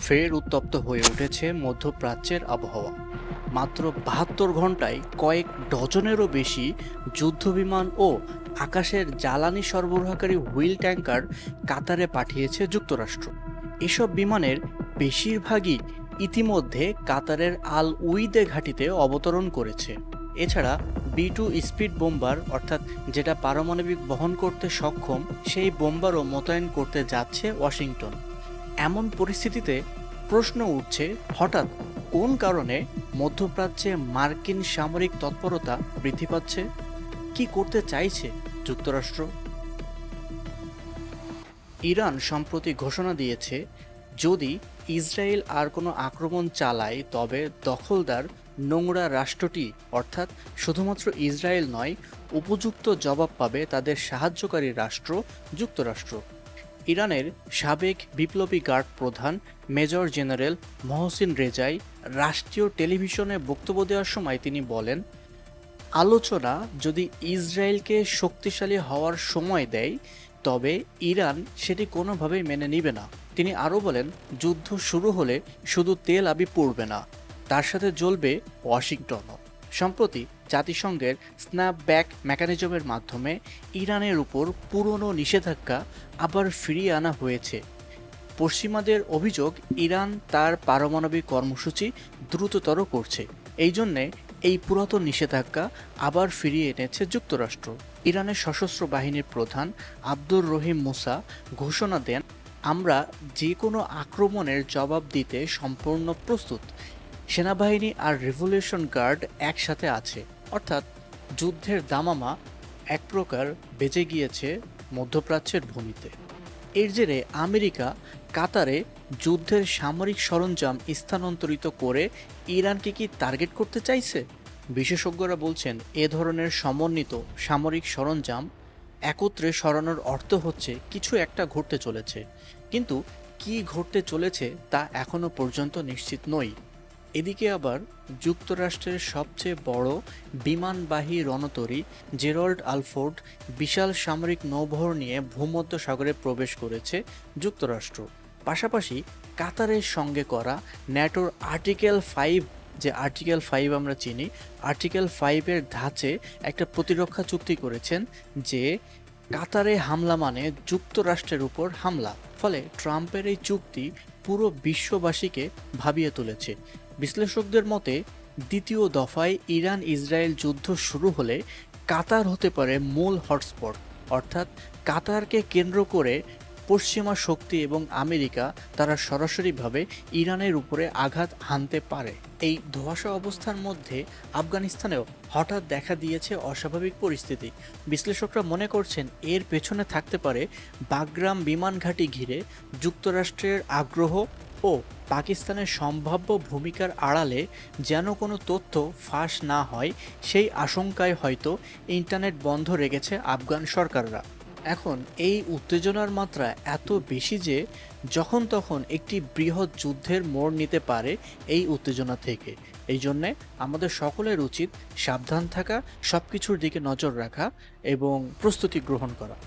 ফের উত্তপ্ত হয়ে উঠেছে মধ্যপ্রাচ্যের আবহাওয়া। মাত্র ৭২ ঘন্টায় কয়েক ডজনেরও বেশি যুদ্ধবিমান ও আকাশের জ্বালানি সরবরাহকারী হুইল ট্যাঙ্কার কাতারে পাঠিয়েছে যুক্তরাষ্ট্র। এসব বিমানের বেশিরভাগই ইতিমধ্যে কাতারের আল উইদে ঘাঁটিতে অবতরণ করেছে। এছাড়া B-2 স্পিড বোম্বার, অর্থাৎ যেটা পারমাণবিক বহন করতে সক্ষম, সেই বোম্বারও মোতায়েন করতে যাচ্ছে ওয়াশিংটন। এমন পরিস্থিতিতে প্রশ্ন উঠছে, হঠাৎ কোন কারণে মধ্যপ্রাচ্যে মার্কিন সামরিক তৎপরতা বৃদ্ধি পাচ্ছে? কি করতে চাইছে যুক্তরাষ্ট্র? ইরান সম্প্রতি ঘোষণা দিয়েছে, যদি ইসরায়েল আর কোনো আক্রমণ চালায় তবে দখলদার নোংরা রাষ্ট্রটি, অর্থাৎ শুধুমাত্র ইসরায়েল নয়, উপযুক্ত জবাব পাবে তাদের সাহায্যকারী রাষ্ট্র যুক্তরাষ্ট্র। ইরানের সাবেক বিপ্লবী গার্ড প্রধান মেজর জেনারেল মহসিন রেজাই রাষ্ট্রীয় টেলিভিশনে বক্তব্য দেওয়ার সময় তিনি বলেন, আলোচনা যদি ইসরায়েলকে শক্তিশালী হওয়ার সময় দেয় তবে ইরান সেটি কোনোভাবেই মেনে নিবে না। তিনি আরও বলেন, যুদ্ধ শুরু হলে শুধু তেল আবিব পড়বে না, তার সাথে জ্বলবে ওয়াশিংটনও। সম্প্রতি জাতিসংঘের স্ন্যাপব্যাক মেকানিজমের মাধ্যমে ইরানের উপর পুরনো নিষেধাজ্ঞা আবার ফিরিয়ে আনা হয়েছে। পশ্চিমাদের অভিযোগ, ইরান তার পারমাণবিক কর্মসূচি দ্রুততর করছে। এই জন্যে এই পুরাতন নিষেধাজ্ঞা আবার ফিরিয়ে এনেছে যুক্তরাষ্ট্র। ইরানের সশস্ত্র বাহিনীর প্রধান আব্দুর রহিম মুসা ঘোষণা দেন, আমরা যে কোনো আক্রমণের জবাব দিতে সম্পূর্ণ প্রস্তুত। সেনাবাহিনী আর রিভলিউশন গার্ড একসাথে আছে। অর্থাৎ যুদ্ধের দামামা এক প্রকার বেজে গিয়েছে মধ্যপ্রাচ্যের ভূমিতে। এর জেরে আমেরিকা কাতারে যুদ্ধের সামরিক সরঞ্জাম স্থানান্তরিত করে ইরানকে কি টার্গেট করতে চাইছে? বিশেষজ্ঞরা বলছেন, এ ধরনের সমন্বিত সামরিক সরঞ্জাম একত্রে সরানোর অর্থ হচ্ছে কিছু একটা ঘটতে চলেছে, কিন্তু কি ঘটতে চলেছে তা এখনো পর্যন্ত নিশ্চিত নই। এদিকে আবার যুক্তরাষ্ট্রের সবচেয়ে বড় বিমানবাহী রণতরী জেরাল্ড আলফোর্ড বিশাল সামরিক নৌবহর নিয়ে ভূমধ্য সাগরে প্রবেশ করেছে যুক্তরাষ্ট্র। পাশাপাশি কাতারের সঙ্গে করা ন্যাটোর আর্টিকেল 5, যে আর্টিকেল 5 আমরা চিনি, আর্টিকেল 5-এর ধাঁচে একটা প্রতিরক্ষা চুক্তি করেছেন, যে কাতারে হামলা মানে যুক্তরাষ্ট্রের উপর হামলা। ফলে ট্রাম্পের এই চুক্তি পুরো বিশ্ববাসীকে ভাবিয়ে তুলেছে। বিশ্লেষকদের মতে, দ্বিতীয় দফায় ইরান ইসরায়েল যুদ্ধ শুরু হলে কাতার হতে পারে মূল হটস্পট। অর্থাৎ কাতারকে কেন্দ্র করে পশ্চিমা শক্তি এবং আমেরিকা তারা সরাসরিভাবে ইরানের উপরে আঘাত হানতে পারে। এই ধোঁয়াশা অবস্থার মধ্যে আফগানিস্তানেও হঠাৎ দেখা দিয়েছে অস্বাভাবিক পরিস্থিতি। বিশ্লেষকরা মনে করছেন, এর পেছনে থাকতে পারে বাগরাম বিমান ঘাঁটি ঘিরে যুক্তরাষ্ট্রের আগ্রহ ও পাকিস্তানের সম্ভাব্য ভূমিকার আড়ালে যেন কোনো তথ্য ফাঁস না হয়, সেই আশঙ্কায় হয়তো ইন্টারনেট বন্ধ রেখেছে আফগান সরকাররা। এখন এই উত্তেজনার মাত্রা এত বেশি যে যখন তখন একটি বৃহৎ যুদ্ধের মোড় নিতে পারে এই উত্তেজনা থেকে। এই জন্যে আমাদের সকলের উচিত সাবধান থাকা, সব কিছুর দিকে নজর রাখা এবং প্রস্তুতি গ্রহণ করা।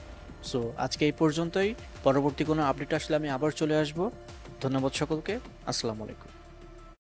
সো আজকে এই পর্যন্তই। পরবর্তী কোনো আপডেট আসলে আমি আবার চলে আসব। ধন্যবাদ সকলকে। আসসালামু আলাইকুম।